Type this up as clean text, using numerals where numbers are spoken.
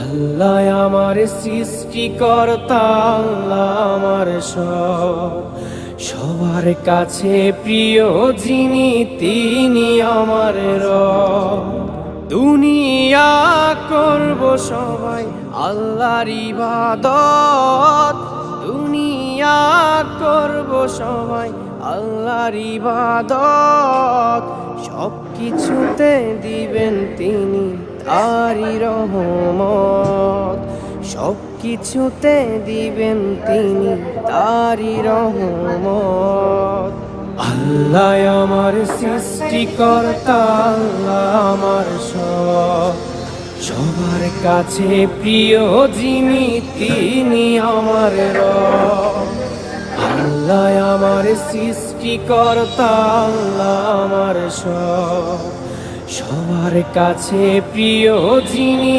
আল্লাহ আমার সৃষ্টিকর্তা, আল্লাহ আমার সবার কাছে প্রিয় যিনি তিনি আমার রব। দুনিয়া করব সবাই আল্লাহর ইবাদত, দুনিয়া করব সবাই আল্লাহর ইবাদত। সব কিছুতে দিবেন তিনি তারই রহমত, সব কিছুতে দিবেন তিনি তারই রহমত। আল্লাহ আমার সৃষ্টিকর্তা, আল্লাহ আমার সবার কাছে প্রিয় যিনি তিনি আমার রব। আল্লাহ আমার সৃষ্টিকর্তা, আল্লাহ আমার সবার কাছে প্রিয় যিনি